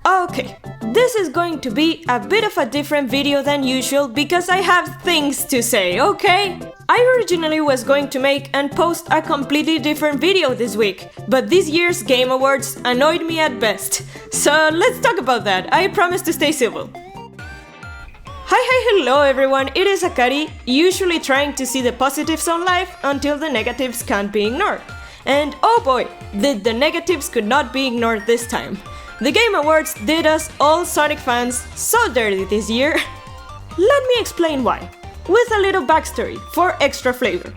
Okay, this is going to be a bit of a different video than usual because I have things to say, okay? I originally was going to make and post a completely different video this week, but this year's Game Awards annoyed me at best. So let's talk about that, I promise to stay civil. Hello everyone, it is Akari, usually trying to see the positives on life until the negatives can't be ignored. And oh boy, the negatives could not be ignored this time. The Game Awards did us all Sonic fans so dirty this year. Let me explain why, with a little backstory for extra flavor.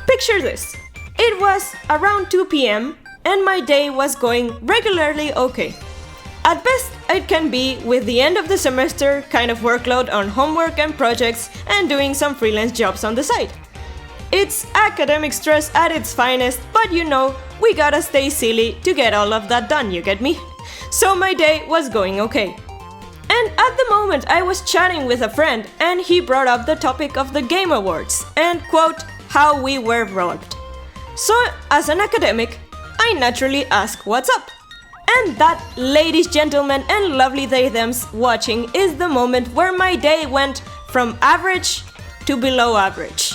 Picture this, it was around 2 p.m. and my day was going regularly okay. At best, it can be with the end of the semester kind of workload on homework and projects and doing some freelance jobs on the side. It's academic stress at its finest, but you know, we gotta stay silly to get all of that done, you get me? So my day was going okay. And at the moment I was chatting with a friend and he brought up the topic of the Game Awards and quote, how we were robbed. So as an academic, I naturally ask what's up. And that, ladies, gentlemen, and lovely they-thems watching is the moment where my day went from average to below average.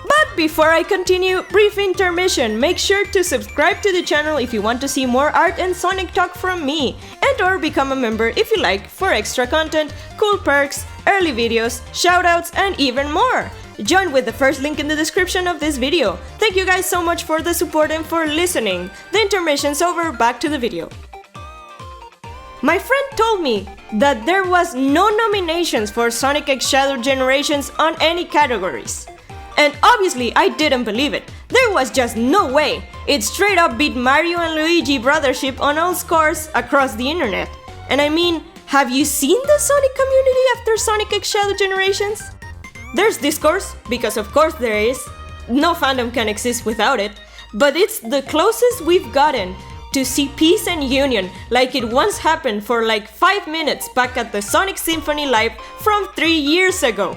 But before I continue, brief intermission, make sure to subscribe to the channel if you want to see more art and Sonic talk from me, and or become a member if you like for extra content, cool perks, early videos, shoutouts, and even more. Join with the first link in the description of this video. Thank you guys so much for the support and for listening. The intermission's over, back to the video. My friend told me that there was no nominations for Sonic X Shadow Generations on any categories. And obviously I didn't believe it. There was just no way. It straight up beat Mario and Luigi Brothership on all scores across the internet. And I mean, have you seen the Sonic community after Sonic X Shadow Generations? There's discourse, because of course there is. No fandom can exist without it. But it's the closest we've gotten to see peace and union like it once happened for like 5 minutes back at the Sonic Symphony Live from 3 years ago.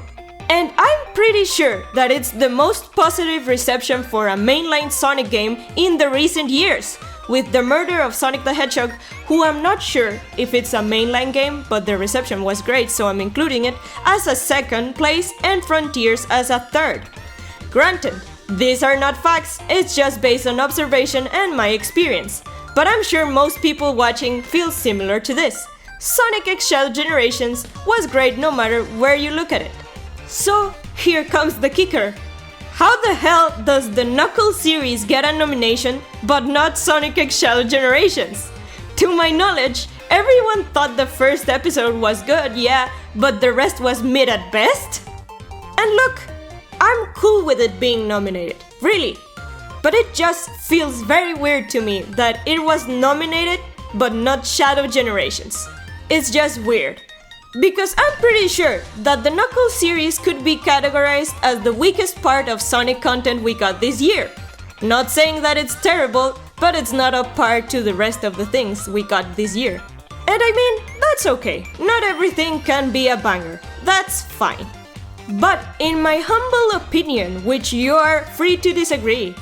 And I'm pretty sure that it's the most positive reception for a mainline Sonic game in the recent years, with the murder of Sonic the Hedgehog, who I'm not sure if it's a mainline game, but the reception was great, so I'm including it, as a second place and Frontiers as a third. Granted, these are not facts, it's just based on observation and my experience, but I'm sure most people watching feel similar to this. Sonic X Shadow Generations was great no matter where you look at it. So here comes the kicker. How the hell does the Knuckles series get a nomination, but not Sonic X Shadow Generations? To my knowledge, everyone thought the first episode was good, yeah, but the rest was mid at best? And look, I'm cool with it being nominated, really. But it just feels very weird to me that it was nominated, but not Shadow Generations. It's just weird. Because I'm pretty sure that the Knuckles series could be categorized as the weakest part of Sonic content we got this year. Not saying that it's terrible, but it's not up par to the rest of the things we got this year. And I mean, that's okay, not everything can be a banger, that's fine. But in my humble opinion, which you are free to disagree,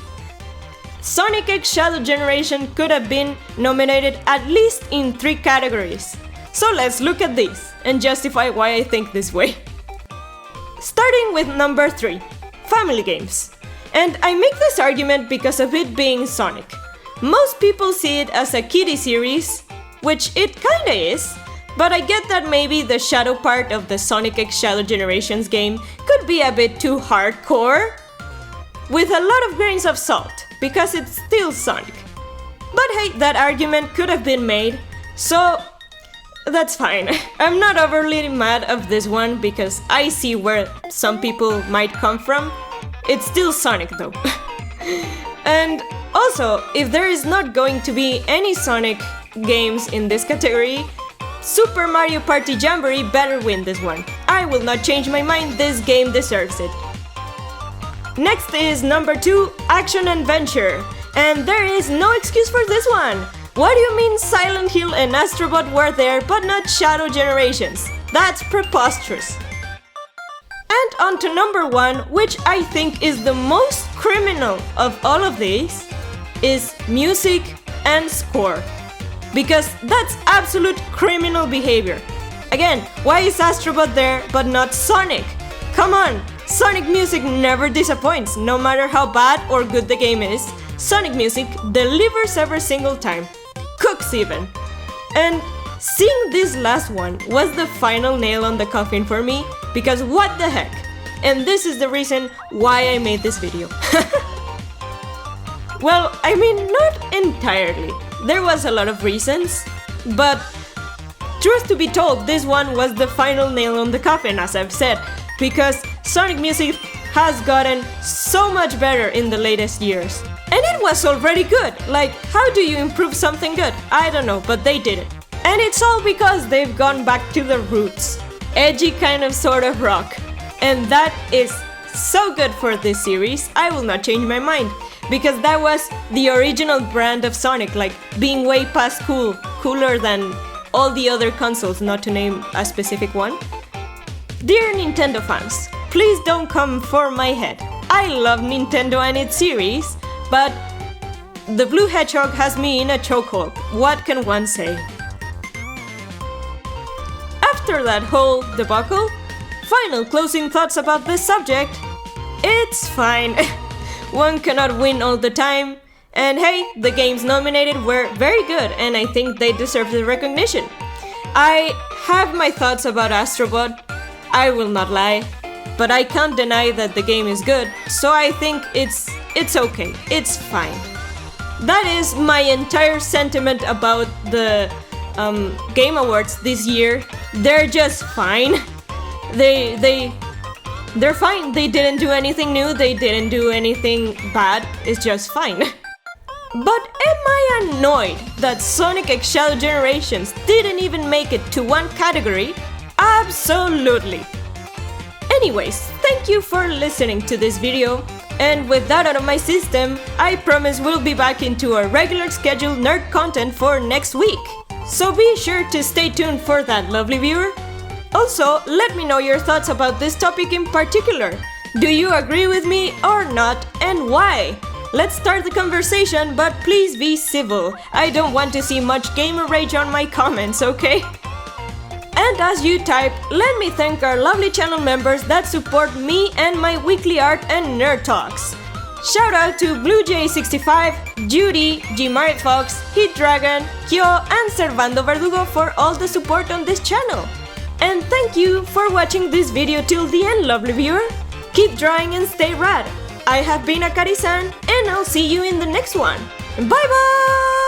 Sonic X Shadow Generation could have been nominated at least in 3 categories. So let's look at these and justify why I think this way. Starting with number 3, family games. And I make this argument because of it being Sonic. Most people see it as a kiddie series, which it kinda is, but I get that maybe the shadow part of the Sonic X Shadow Generations game could be a bit too hardcore, with a lot of grains of salt, because it's still Sonic. But hey, that argument could have been made, so that's fine. I'm not overly mad of this one because I see where some people might come from. It's still Sonic though. And also, if there is not going to be any Sonic games in this category, Super Mario Party Jamboree better win this one. I will not change my mind, this game deserves it. Next is number 2, Action Adventure. And there is no excuse for this one. What do you mean Silent Hill and Astrobot were there but not Shadow Generations? That's preposterous. And on to number 1, which I think is the most criminal of all of these, is music and score. Because that's absolute criminal behavior. Again, why is Astrobot there but not Sonic? Come on! Sonic music never disappoints, no matter how bad or good the game is. Sonic music delivers every single time. Cooks even. And seeing this last one was the final nail on the coffin for me, because what the heck? And this is the reason why I made this video. Well, I mean, not entirely. There was a lot of reasons, but truth to be told, this one was the final nail on the coffin, as I've said, because Sonic music has gotten so much better in the latest years. And it was already good. Like, how do you improve something good? I don't know, but they did it. And it's all because they've gone back to the roots. Edgy kind of sort of rock. And that is so good for this series, I will not change my mind. Because that was the original brand of Sonic, like being way past cool, cooler than all the other consoles, not to name a specific one. Dear Nintendo fans, please don't come for my head. I love Nintendo and its series, but the Blue Hedgehog has me in a chokehold. What can one say? After that whole debacle, final closing thoughts about this subject. It's fine. One cannot win all the time. And hey, the games nominated were very good, and I think they deserve the recognition. I have my thoughts about Astrobot, I will not lie, but I can't deny that the game is good, so I think it's okay, it's fine. That is my entire sentiment about the Game Awards this year. They're just fine. They're fine. They didn't do anything new, they didn't do anything bad, it's just fine. But am I annoyed that Sonic Eggshell Generations didn't even make it to one category? Absolutely! Anyways, thank you for listening to this video, and with that out of my system, I promise we'll be back into our regular scheduled nerd content for next week. So be sure to stay tuned for that, lovely viewer. Also, let me know your thoughts about this topic in particular. Do you agree with me or not, and why? Let's start the conversation, but please be civil. I don't want to see much gamer rage on my comments, okay? And as you type, let me thank our lovely channel members that support me and my weekly art and nerd talks. Shout out to BlueJ65, Judy, G-Marit Fox, Heat Dragon, Kyo, and Servando Verdugo for all the support on this channel. And thank you for watching this video till the end, lovely viewer. Keep drawing and stay rad. I have been Akari-san, and I'll see you in the next one. Bye bye!